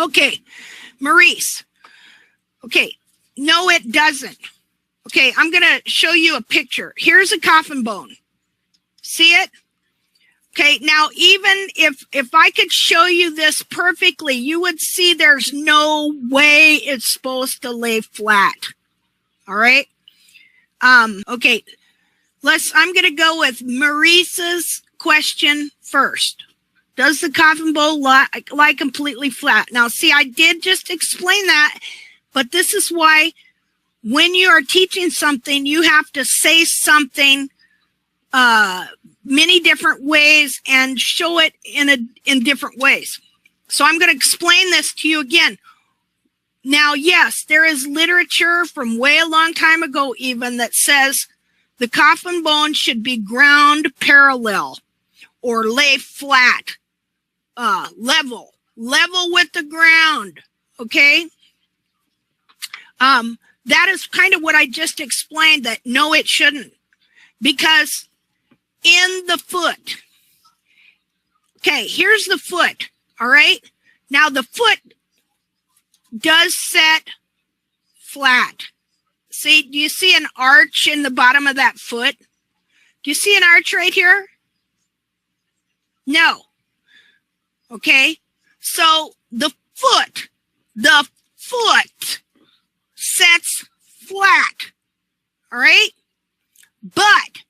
Okay, Maurice. Okay, no, it doesn't. Okay, I'm going to show you a picture. Here's a coffin bone. See it? Okay, now even if I could show you this perfectly, you would see there's no way it's supposed to lay flat. All right? Okay, I'm going to go with Maurice's question first. Does the coffin bone lie completely flat? Now, see, I did just explain that, but this is why when you are teaching something, you have to say something many different ways and show it in different ways. So I'm going to explain this to you again. Now, yes, there is literature from way a long time ago even that says the coffin bone should be ground parallel or lay flat, level with the ground, okay? That is kind of what I just explained, that no, it shouldn't, because in the foot, okay, here's the foot, all right? Now the foot does set flat. See, do you see an arch in the bottom of that foot? Do you see an arch right here? No. Okay, so the foot sets flat, all right? But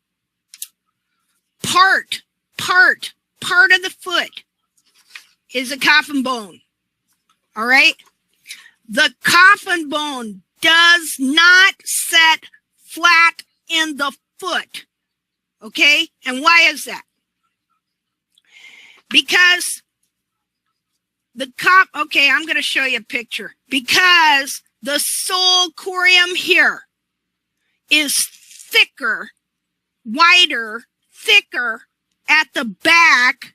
part of the foot is a coffin bone, all right? The coffin bone does not set flat in the foot, okay? And why is that? Because okay, I'm going to show you a picture. Because the sole corium here is thicker, wider, thicker at the back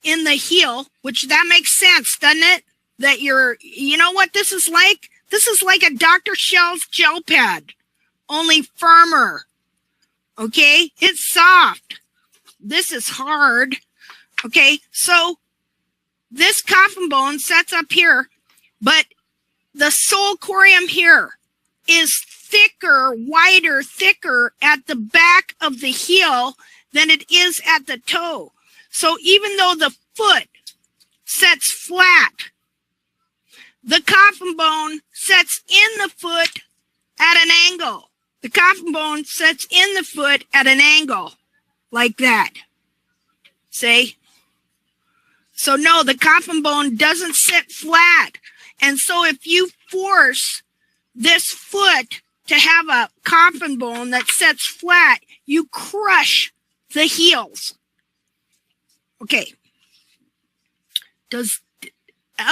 in the heel, which that makes sense, doesn't it? That you know what this is like? This is like a Dr. Shell's gel pad, only firmer. Okay? It's soft. This is hard. Okay? So this coffin bone sets up here, but the sole corium here is thicker, wider, thicker at the back of the heel than it is at the toe. So even though the foot sets flat, the coffin bone sets in the foot at an angle. The coffin bone sets in the foot at an angle, like that. See? So no, the coffin bone doesn't sit flat. And so if you force this foot to have a coffin bone that sets flat, you crush the heels. Okay.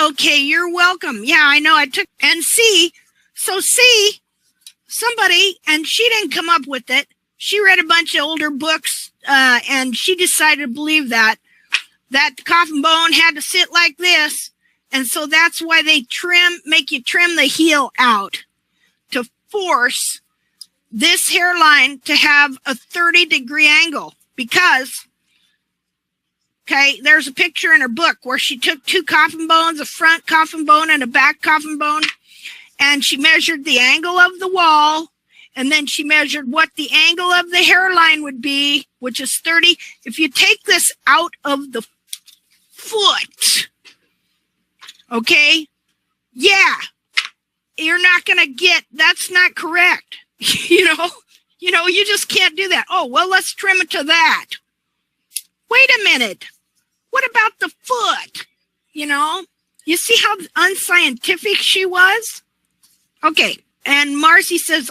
Okay, you're welcome. Yeah, I know. Somebody, and she didn't come up with it. She read a bunch of older books, and she decided to believe that coffin bone had to sit like this. And so that's why they make you trim the heel out to force this hairline to have a 30-degree angle. Because, okay, there's a picture in her book where she took two coffin bones, a front coffin bone and a back coffin bone, and she measured the angle of the wall, and then she measured what the angle of the hairline would be, which is 30. If you take this out of the foot, okay, yeah, you're not going to get, that's not correct. You know, you just can't do that. Oh, well, let's trim it to that. Wait a minute. What about the foot? You know, you see how unscientific she was? Okay, and Marcy says,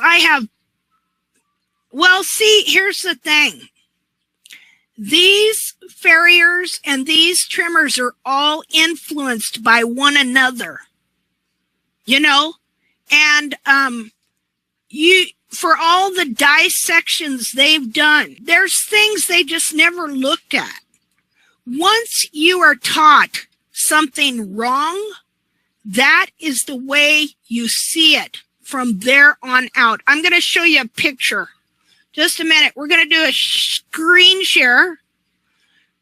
well, see, here's the thing. These farriers and these trimmers are all influenced by one another, you know, and for all the dissections they've done, there's things they just never looked at. Once you are taught something wrong, that is the way you see it from there on out. I'm going to show you a picture. Just a minute. We're going to do a screen share.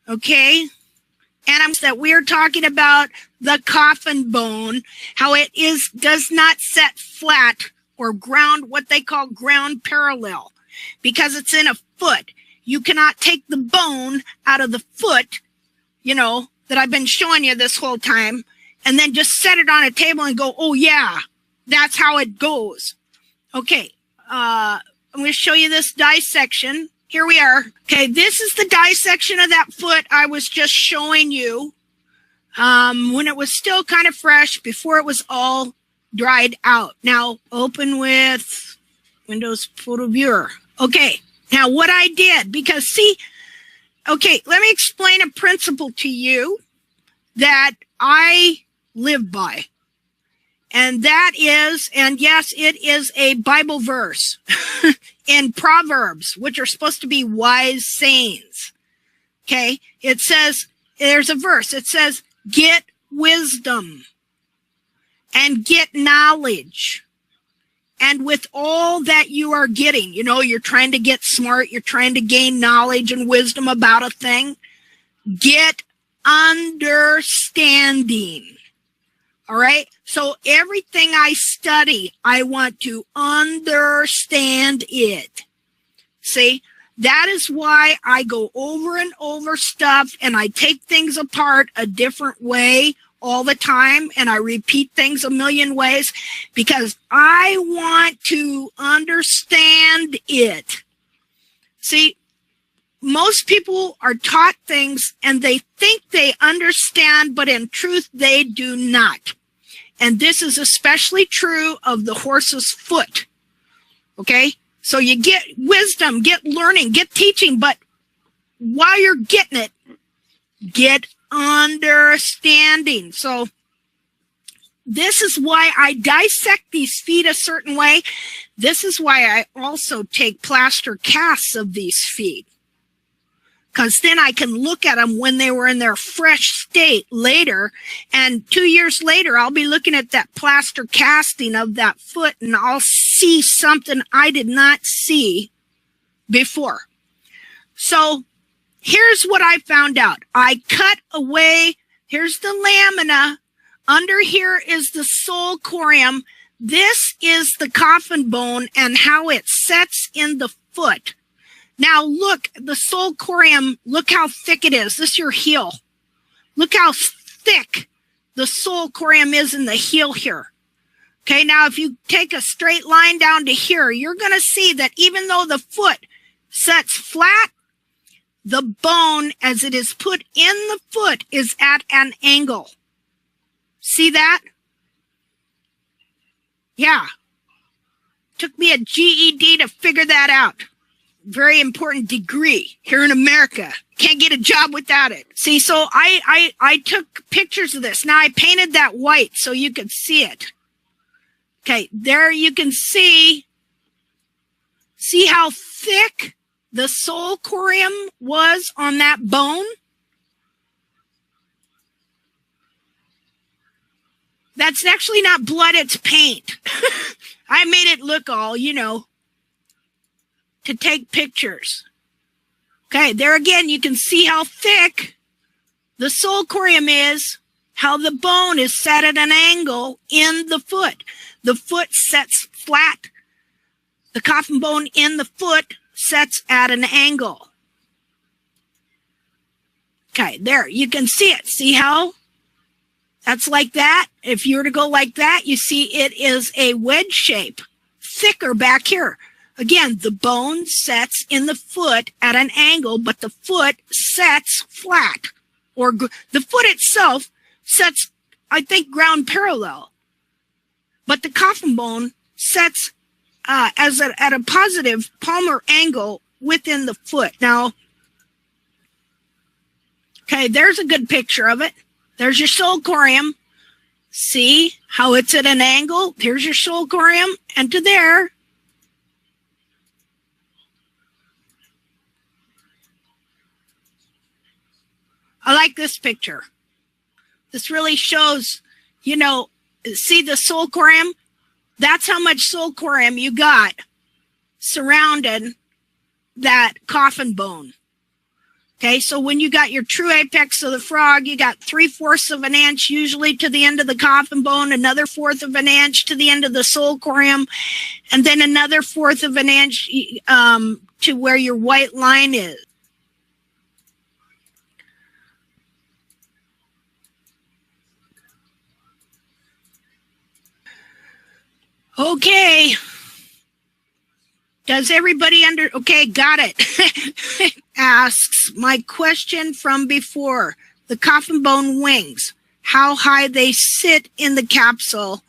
Okay. And I'm that we're talking about the coffin bone, how it does not set flat or ground, what they call ground parallel, because it's in a foot. You cannot take the bone out of the foot, you know, that I've been showing you this whole time, and then just set it on a table and go, oh yeah, that's how it goes. Okay, I'm going to show you this dissection. Here we are. Okay, this is the dissection of that foot I was just showing you when it was still kind of fresh, before it was all dried out. Now, open with Windows Photo Viewer. Okay, now what I did, because see, okay, let me explain a principle to you that I live by. And that is, and yes, it is a Bible verse in Proverbs, which are supposed to be wise sayings. Okay, it says, there's a verse, it says, get wisdom and get knowledge. And with all that you are getting, you know, you're trying to get smart, you're trying to gain knowledge and wisdom about a thing, get understanding. All right. So everything I study, I want to understand it. See, that is why I go over and over stuff, and I take things apart a different way all the time, and I repeat things a million ways, because I want to understand it. See, most people are taught things and they think they understand, but in truth, they do not. And this is especially true of the horse's foot. Okay? So you get wisdom, get learning, get teaching, but while you're getting it, get understanding. So this is why I dissect these feet a certain way. This is why I also take plaster casts of these feet, because then I can look at them when they were in their fresh state later. And 2 years later, I'll be looking at that plaster casting of that foot, and I'll see something I did not see before. So here's what I found out. I cut away, here's the lamina. Under here is the sole corium. This is the coffin bone and how it sets in the foot. Now look, the sole corium, look how thick it is. This is your heel. Look how thick the sole corium is in the heel here. Okay, now if you take a straight line down to here, you're going to see that even though the foot sets flat, the bone as it is put in the foot is at an angle. See that? Yeah. Took me a GED to figure that out. Very important degree here in America. Can't get a job without it. See, so I took pictures of this. Now I painted that white so you could see it. Okay, there you can see how thick the sole corium was on that bone. That's actually not blood, it's paint. I made it look all, you know, to take pictures. Okay, there again, you can see how thick the sole corium is, how the bone is set at an angle in the foot. The foot sets flat. The coffin bone in the foot sets at an angle. Okay, there, you can see it. See how that's like that? If you were to go like that, you see it is a wedge shape, thicker back here. Again, the bone sets in the foot at an angle, but the foot sets flat. Or the foot itself sets, I think, ground parallel. But the coffin bone sets at a positive palmar angle within the foot. Now, okay, there's a good picture of it. There's your sole corium. See how it's at an angle? Here's your sole corium, and to there. I like this picture. This really shows, you know, see the sole corium? That's how much sole corium you got surrounding that coffin bone. Okay, so when you got your true apex of the frog, you got 3/4 of an inch usually to the end of the coffin bone, another 1/4 of an inch to the end of the soul corium, and then another 1/4 of an inch to where your white line is. Okay. Does everybody okay, got it. Asks my question from before. The coffin bone wings, how high they sit in the capsule.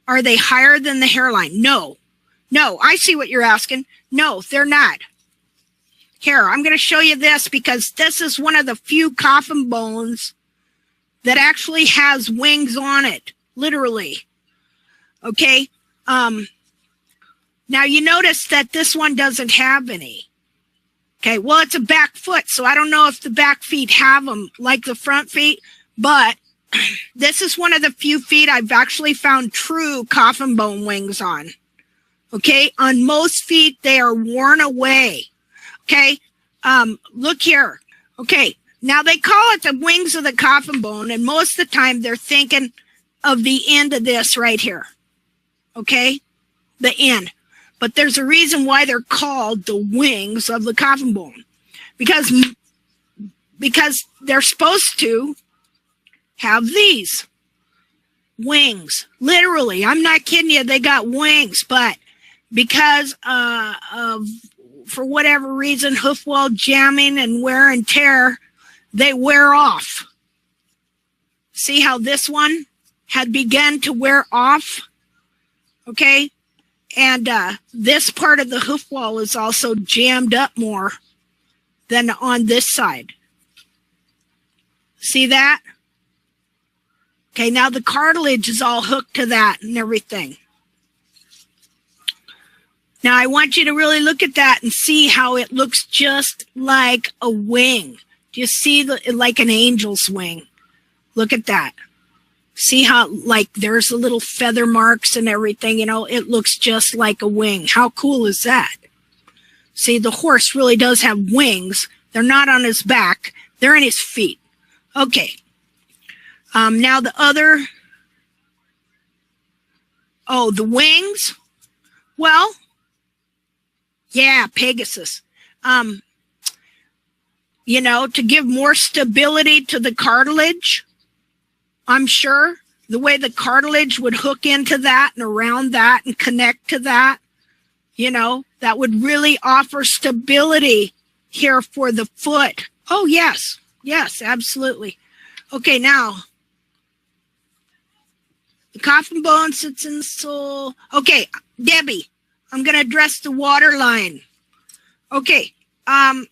Are they higher than the hairline? No, I see what you're asking. No, they're not. Here, I'm going to show you this because this is one of the few coffin bones that actually has wings on it, literally. Okay. Now you notice that this one doesn't have any. Okay. Well, it's a back foot, so I don't know if the back feet have them like the front feet, but this is one of the few feet I've actually found true coffin bone wings on. Okay. On most feet, they are worn away. Okay. Look here. Okay. Now they call it the wings of the coffin bone, and most of the time they're thinking of the end of this right here. Okay, the end. But there's a reason why they're called the wings of the coffin bone. Because they're supposed to have these wings. Literally, I'm not kidding you, they got wings, but because for whatever reason, hoof wall jamming and wear and tear, they wear off. See how this one had begun to wear off? Okay, and this part of the hoof wall is also jammed up more than on this side. See that? Okay, now the cartilage is all hooked to that and everything. Now I want you to really look at that and see how it looks just like a wing. Do you see like an angel's wing? Look at that. See how, like, there's the little feather marks and everything, you know, it looks just like a wing. How cool is that? See, the horse really does have wings. They're not on his back. They're in his feet. Okay. Now the other, the wings. Well, yeah, Pegasus. You know, to give more stability to the cartilage. I'm sure the way the cartilage would hook into that and around that and connect to that, you know, that would really offer stability here for the foot. Oh, yes. Yes, absolutely. Okay, now, the coffin bone sits in the sole. Okay, Debbie, I'm going to address the water line. Okay, the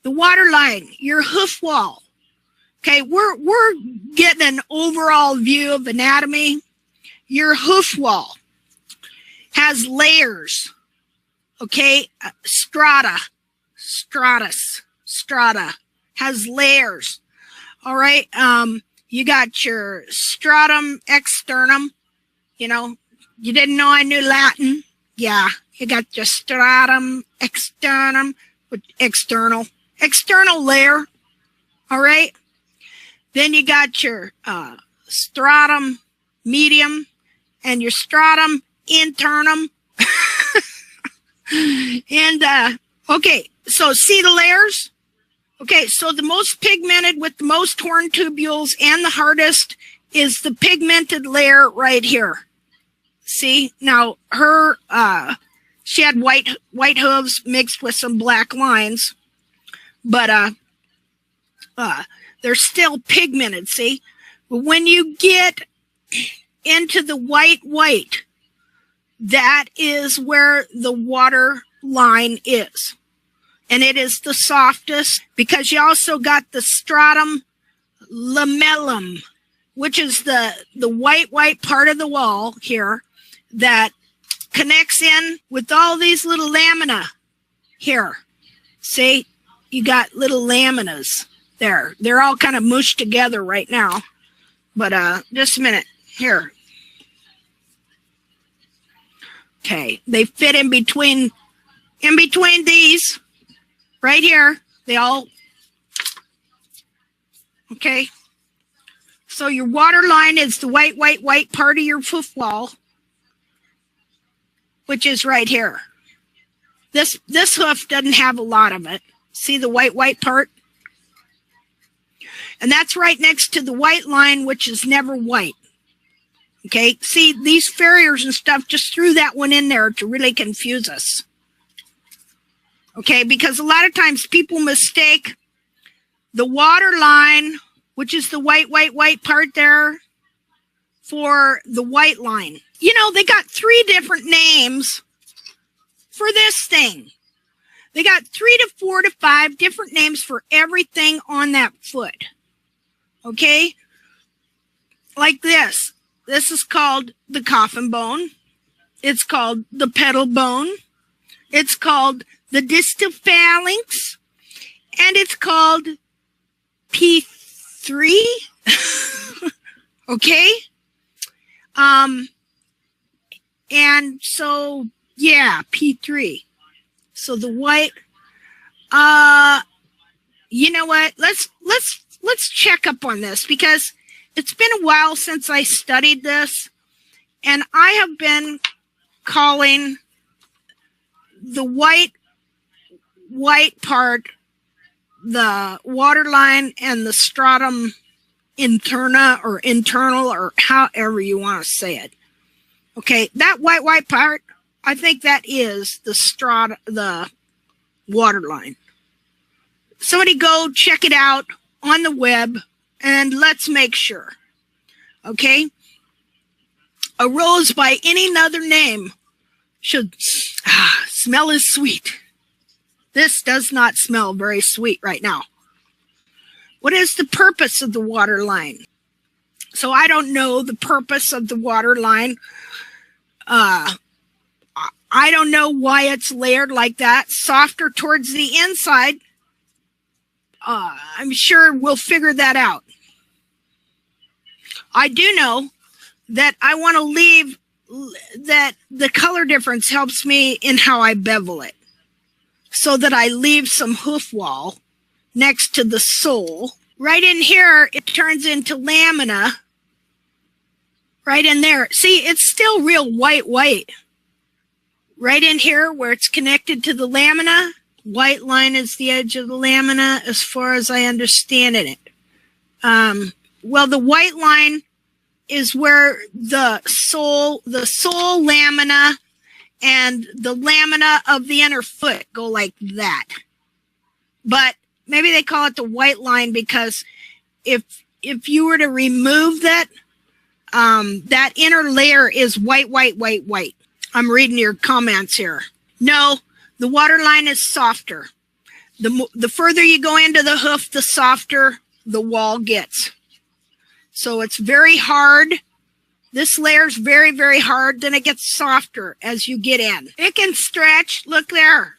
water line, your hoof wall. Okay, we're getting an overall view of anatomy. Your hoof wall has layers. Okay, strata has layers. All right, you got your stratum externum. You know, you didn't know I knew Latin. Yeah, you got your stratum externum, external layer. All right. Then you got your stratum medium and your stratum internum. And, okay, so see the layers? Okay, so the most pigmented with the most torn tubules and the hardest is the pigmented layer right here. See? Now, her, she had white hooves mixed with some black lines, but, they're still pigmented, see? But when you get into the white, that is where the water line is. And it is the softest because you also got the stratum lamellum, which is the white part of the wall here that connects in with all these little lamina here. See? You got little laminas. There, they're all kind of mushed together right now. But just a minute. Here. Okay, they fit in between In between these, right here, they all, okay. So your water line is the white part of your hoof wall, which is right here. This hoof doesn't have a lot of it. See the white part? And that's right next to the white line, which is never white. Okay, see, these farriers and stuff just threw that one in there to really confuse us. Okay, because a lot of times people mistake the water line, which is the white part there, for the white line. You know, they got 3 different names for this thing. They got 3 to 4 to 5 different names for everything on that foot. Okay? Like this. This is called the coffin bone. It's called the pedal bone. It's called the distal phalanx. And it's called P3. Okay? And so, yeah, P3. So the white, you know what? Let's check up on this, because it's been a while since I studied this, and I have been calling the white part the waterline and the stratum interna or internal, or however you want to say it. Okay, that white part, I think that is the waterline. Somebody go check it out on the web and let's make sure. Okay? A rose by any other name should smell as sweet. This does not smell very sweet right now. What is the purpose of the water line? So I don't know the purpose of the water line. I don't know why it's layered like that, softer towards the inside. I'm sure we'll figure that out. I do know that I want to leave that the color difference helps me in how I bevel it, so that I leave some hoof wall next to the sole. Right in here, it turns into lamina. Right in there. See, it's still real white. Right in here where it's connected to the lamina, white line is the edge of the lamina as far as I understand it. Well, the white line is where the sole lamina and the lamina of the inner foot go like that. But maybe they call it the white line because if you were to remove that, that inner layer is white. I'm reading your comments here. No, the water line is softer. The further you go into the hoof, the softer the wall gets. So it's very hard. This layer's very, very hard. Then it gets softer as you get in. It can stretch. Look there.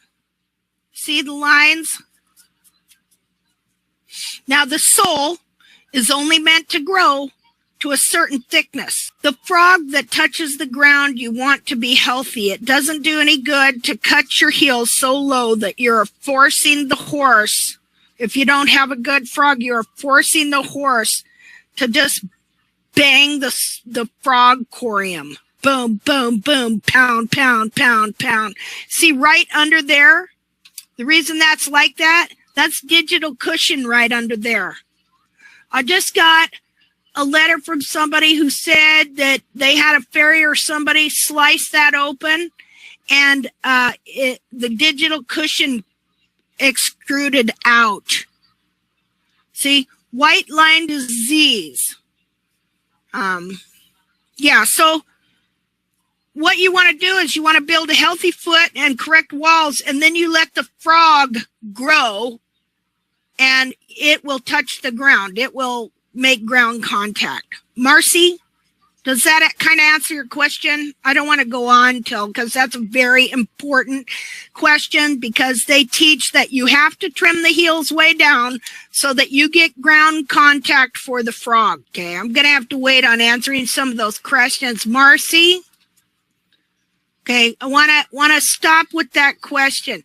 See the lines? Now the sole is only meant to grow to a certain thickness. The frog that touches the ground, you want to be healthy. It doesn't do any good to cut your heels so low that you're forcing the horse. If you don't have a good frog, you're forcing the horse to just bang the frog corium. Boom, boom, boom, pound, pound, pound, pound. See right under there? The reason that's like that, that's digital cushion right under there. I just got a letter from somebody who said that they had a farrier or somebody slice that open and the digital cushion extruded out. See, white line disease. Yeah, so what you want to do is you want to build a healthy foot and correct walls, and then you let the frog grow and it will touch the ground. It will make ground contact. Marcy, does that kind of answer your question? I don't want to go on because that's a very important question, because they teach that you have to trim the heels way down so that you get ground contact for the frog. Okay, I'm going to have to wait on answering some of those questions. Marcy, Okay, I want to stop with that question.